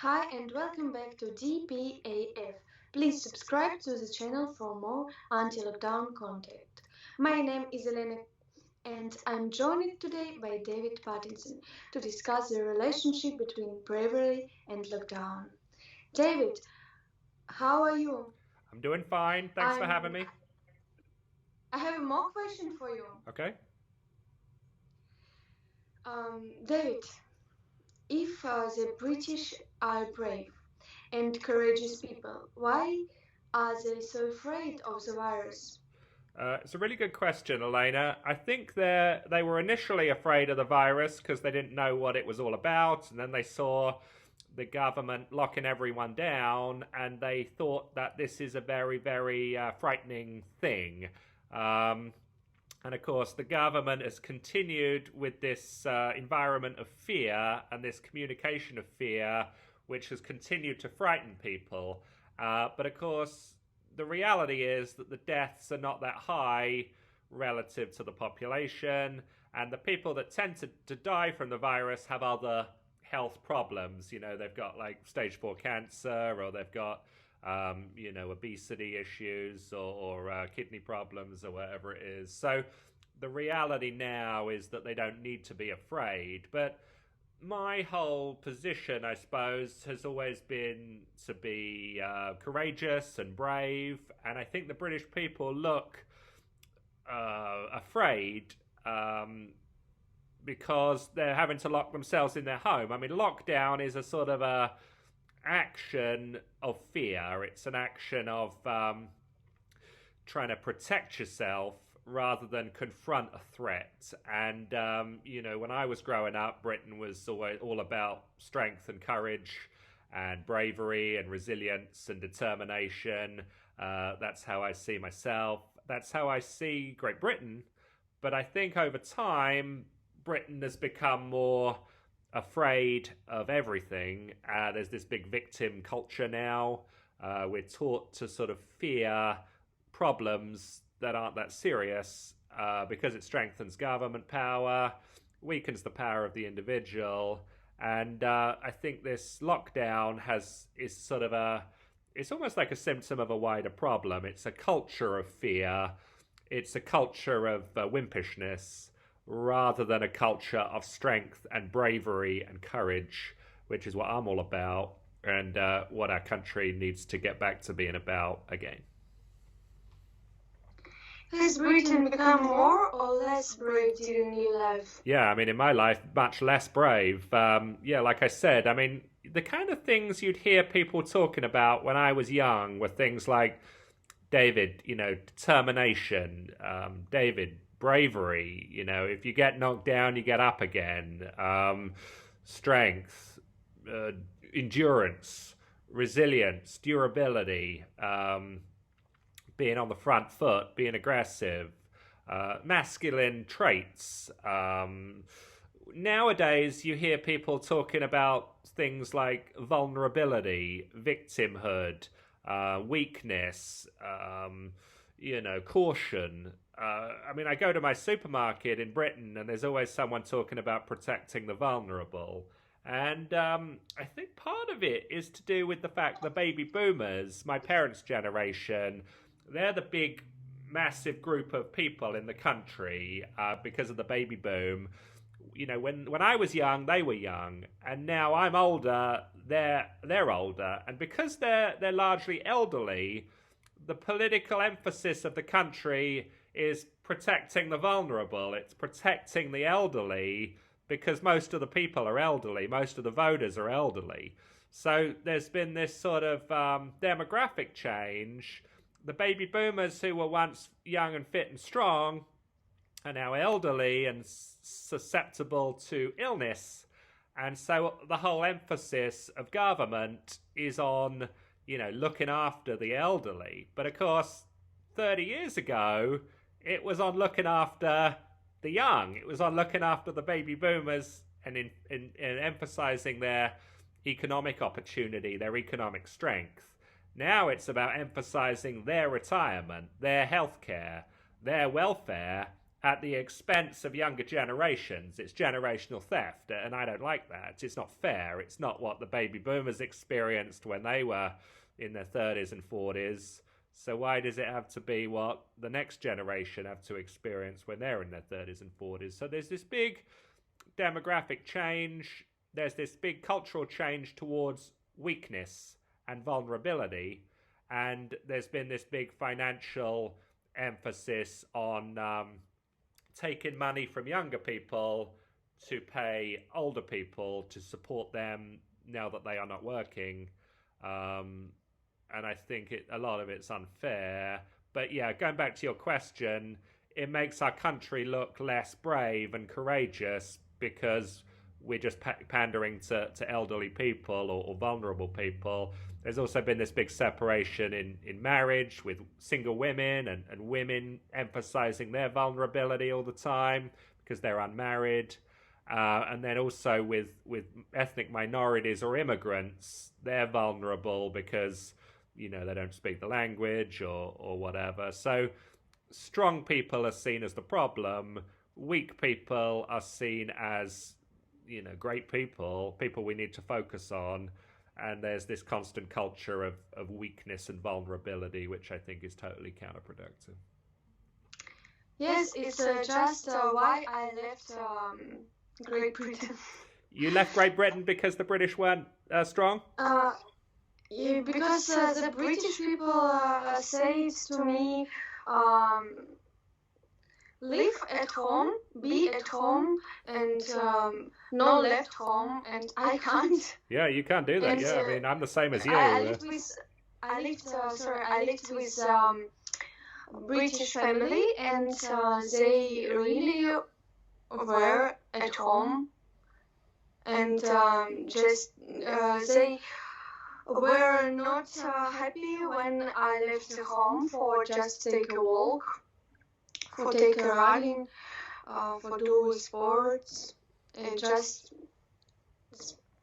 Hi and welcome back to DPAF. Please subscribe to the channel for more anti-lockdown content. My name is Elena and I'm joined today by David Pattinson to discuss the relationship between bravery and lockdown. David, how are you? I'm doing fine. Thanks for having I'm me. I have a more question for you. Okay. David, if the British are brave and courageous people, why are they so afraid of the virus? It's a really good question, Elena. I think they were initially afraid of the virus because they didn't know what it was all about, and then they saw the government locking everyone down, and they thought that this is a very, very frightening thing. Um, and of course, the government has continued with this environment of fear and this communication of fear, which has continued to frighten people. But of course, the reality is that the deaths are not that high relative to the population, and the people that tend to die from the virus have other health problems. You know, they've got like stage 4 cancer, or they've got obesity issues, or kidney problems, or whatever it is. So the reality now is that they don't need to be afraid. But my whole position, I suppose, has always been to be courageous and brave. And I think the British people look afraid because they're having to lock themselves in their home. I mean, lockdown is a sort of a action of fear. It's an action of trying to protect yourself rather than confront a threat. And when I was growing up, Britain was always all about strength and courage and bravery and resilience and determination. That's how I see myself. That's how I see Great Britain. But I think over time, Britain has become more afraid of everything. There's this big victim culture now. We're taught to sort of fear problems that aren't that serious because it strengthens government power, weakens the power of the individual, and I think this lockdown is sort of it's almost like a symptom of a wider problem. It's a culture of fear. It's a culture of wimpishness rather than a culture of strength and bravery and courage, which is what I'm all about and what our country needs to get back to being about again. Has Britain become more or less brave during your life? Yeah, I mean, in my life, much less brave. Yeah, like I said, I mean, the kind of things you'd hear people talking about when I was young were things like David, determination, David, bravery, if you get knocked down, you get up again, strength, uh, endurance, resilience, durability, being on the front foot, being aggressive, masculine traits. Nowadays, you hear people talking about things like vulnerability, victimhood, weakness, caution. I mean, I go to my supermarket in Britain, and there's always someone talking about protecting the vulnerable. And I think part of it is to do with the fact the baby boomers, my parents' generation, they're the big, massive group of people in the country because of the baby boom. When I was young, they were young, and now I'm older. They're older, and because they're largely elderly, the political emphasis of the country is protecting the vulnerable. It's protecting the elderly because most of the people are elderly. Most of the voters are elderly. So there's been this sort of demographic change. The baby boomers who were once young and fit and strong are now elderly and susceptible to illness. And so the whole emphasis of government is on, looking after the elderly. But of course, 30 years ago, it was on looking after the young. It was on looking after the baby boomers and in emphasizing their economic opportunity, their economic strength. Now it's about emphasizing their retirement, their healthcare, their welfare, at the expense of younger generations. It's generational theft, and I don't like that. It's not fair. It's not what the baby boomers experienced when they were in their 30s and 40s. So why does it have to be what the next generation have to experience when they're in their 30s and 40s? So there's this big demographic change. There's this big cultural change towards weakness and vulnerability. And there's been this big financial emphasis on taking money from younger people to pay older people to support them now that they are not working. And I think a lot of it's unfair. But yeah, going back to your question, it makes our country look less brave and courageous because we're just pandering to elderly people or vulnerable people. There's also been this big separation in marriage with single women and women emphasizing their vulnerability all the time because they're unmarried. And then also with ethnic minorities or immigrants, they're vulnerable because, you know, they don't speak the language or whatever. So strong people are seen as the problem. Weak people are seen as, you know, great people we need to focus on. And there's this constant culture of weakness and vulnerability, which I think is totally counterproductive. Yes, it's just why I left Great Britain. You left Great Britain because the British weren't strong? Yeah, because the British people say to me, live at home, be at home, and not left home, and I can't. Yeah, you can't do that. And, I mean, I'm the same as you. I lived with British family, and they really were at home, and they were not happy when I left home for just take a walk, for take a running, for do sports, and just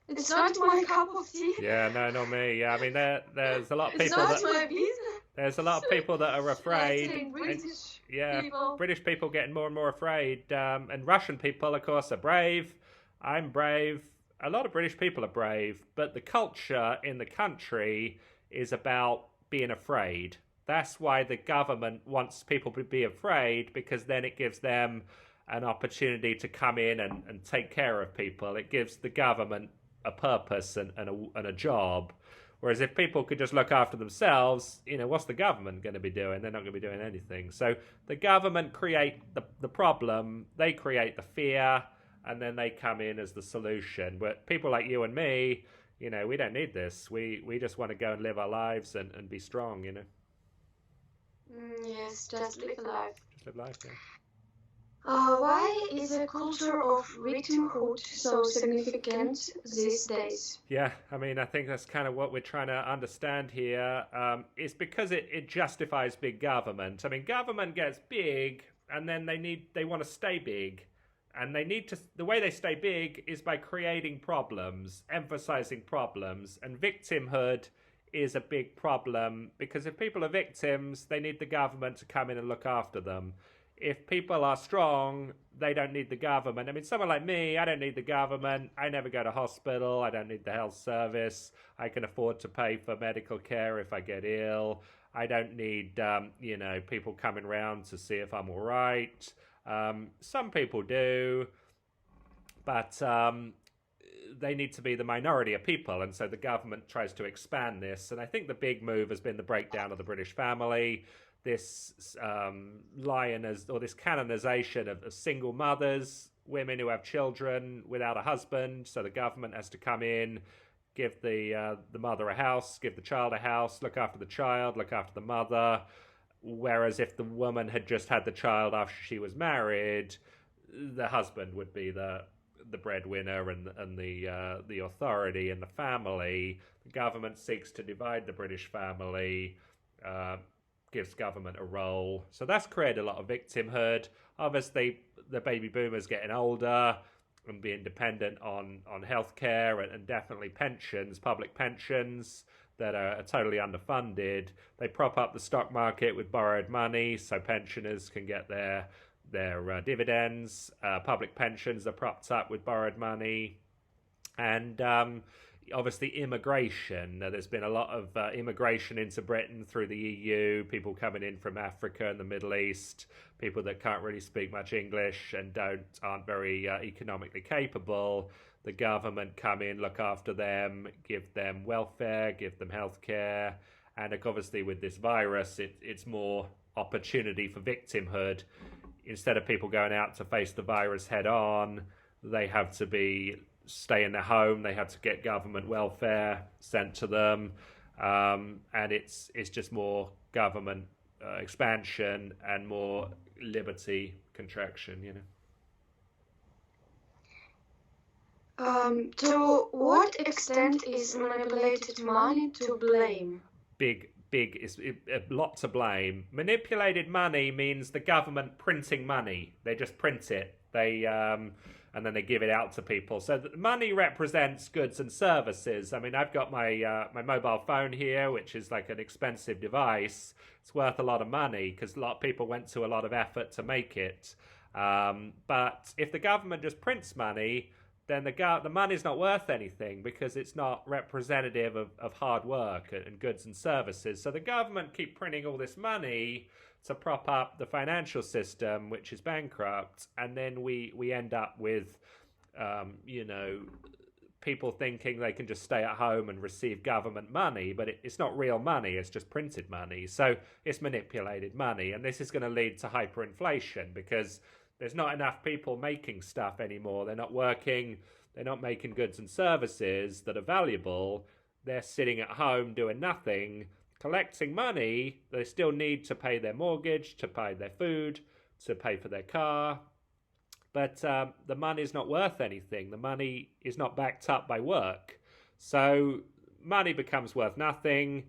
it's not my cup of tea. Yeah, no, not me. Yeah, I mean there's a lot of people. It's not my business. There's a lot of people that are afraid. People. British people getting more and more afraid, and Russian people, of course, are brave. I'm brave. A lot of British people are brave, but the culture in the country is about being afraid. That's why the government wants people to be afraid, because then it gives them an opportunity to come in and take care of people. It gives the government a purpose and a job. Whereas if people could just look after themselves, you know, what's the government going to be doing? They're not going to be doing anything. So the government create the problem, they create the fear, and then they come in as the solution. But people like you and me, you know, we don't need this. We just want to go and live our lives and be strong, you know. Yes, just live life. Just live life, yeah. Why is the culture of victimhood so significant these days? Yeah, I mean, I think that's kind of what we're trying to understand here. It's because it justifies big government. I mean, government gets big, and then they want to stay big. And they need to. The way they stay big is by creating problems, emphasizing problems, and victimhood is a big problem because if people are victims, they need the government to come in and look after them. If people are strong, they don't need the government. I mean, someone like me, I don't need the government. I never go to hospital. I don't need the health service. I can afford to pay for medical care if I get ill. I don't need, people coming around to see if I'm all right. Some people do, but they need to be the minority of people, and so the government tries to expand this. And I think the big move has been the breakdown of the British family, this this canonization of single mothers, women who have children without a husband. So the government has to come in, give the mother a house, give the child a house, look after the child, look after the mother. Whereas if the woman had just had the child after she was married, the husband would be the breadwinner and the authority in the family. The government seeks to divide the British family, gives government a role. So that's created a lot of victimhood. Obviously, the baby boomers getting older and being dependent on healthcare and definitely pensions, public pensions that are totally underfunded. They prop up the stock market with borrowed money so pensioners can get their their dividends. Public pensions are propped up with borrowed money. And obviously immigration. There's been a lot of immigration into Britain through the EU, people coming in from Africa and the Middle East, people that can't really speak much English and aren't very economically capable. The government come in, look after them, give them welfare, give them healthcare. And obviously with this virus, it's more opportunity for victimhood. Instead of people going out to face the virus head on, they have to stay in their home. They have to get government welfare sent to them, and it's just more government expansion and more liberty contraction. To what extent is manipulated money to blame? Is a lot to blame. Manipulated money means the government printing money. They just print it. And then they give it out to people. So the money represents goods and services. I mean, I've got my mobile phone here, which is like an expensive device. It's worth a lot of money because a lot of people went to a lot of effort to make it. But if the government just prints money, then the money's not worth anything because it's not representative of hard work and goods and services. So the government keep printing all this money to prop up the financial system, which is bankrupt, and then we end up with, people thinking they can just stay at home and receive government money, but it's not real money, it's just printed money. So it's manipulated money, and this is going to lead to hyperinflation because there's not enough people making stuff anymore. They're not working, they're not making goods and services that are valuable. They're sitting at home doing nothing, collecting money. They still need to pay their mortgage, to pay their food, to pay for their car. But the money is not worth anything. The money is not backed up by work. So money becomes worth nothing.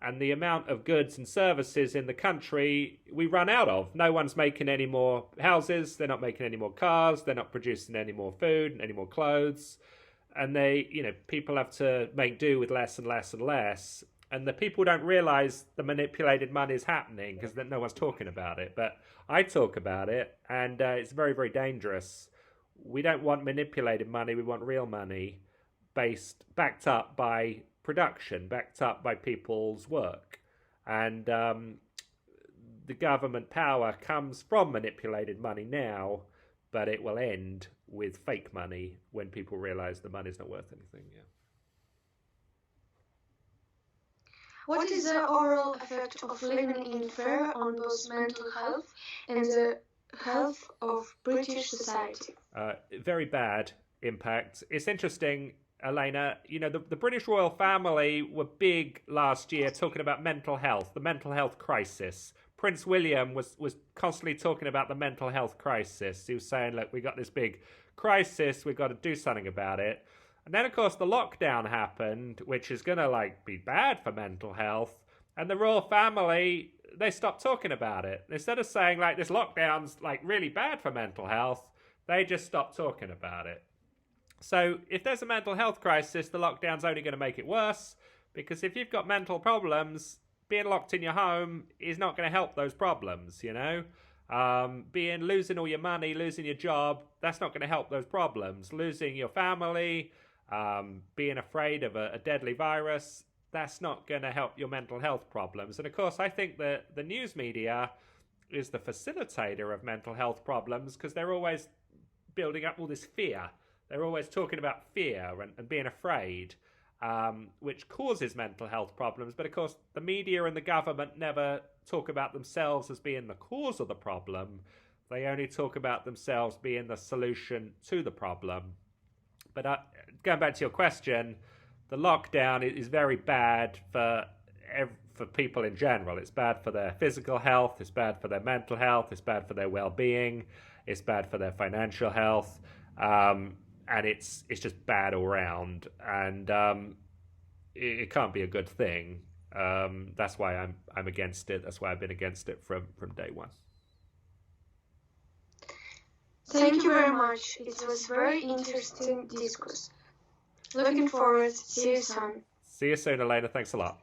And the amount of goods and services in the country, we run out of. No one's making any more houses. They're not making any more cars. They're not producing any more food, any more clothes. And people have to make do with less and less and less. And the people don't realize the manipulated money is happening because no one's talking about it. But I talk about it, and it's very, very dangerous. We don't want manipulated money. We want real money backed up by production, backed up by people's work. And the government power comes from manipulated money now, but it will end with fake money when people realize the money's not worth anything. Yeah. What is the overall effect of living in fear on both mental health and the health of British society? Very bad impact. It's interesting, Elena, the British royal family were big last year talking about mental health, the mental health crisis. Prince William was constantly talking about the mental health crisis. He was saying, look, we got this big crisis, we've got to do something about it. And then, of course, the lockdown happened, which is going to be bad for mental health. And the royal family, they stopped talking about it. Instead of saying this lockdown's really bad for mental health, they just stopped talking about it. So if there's a mental health crisis, the lockdown's only going to make it worse, because if you've got mental problems, being locked in your home is not going to help those problems, losing all your money, losing your job, that's not going to help those problems. Losing your family, being afraid of a deadly virus, that's not going to help your mental health problems. And of course, I think that the news media is the facilitator of mental health problems because they're always building up all this fear. They're always talking about fear and being afraid, which causes mental health problems. But of course, the media and the government never talk about themselves as being the cause of the problem. They only talk about themselves being the solution to the problem. But going back to your question, the lockdown is very bad for people in general. It's bad for their physical health. It's bad for their mental health. It's bad for their well-being. It's bad for their financial health. And it's just bad all round. And it can't be a good thing. That's why I'm against it. That's why I've been against it from day one. Thank you very much. It was very interesting discourse. Looking forward. See you soon. See you soon, Elena. Thanks a lot.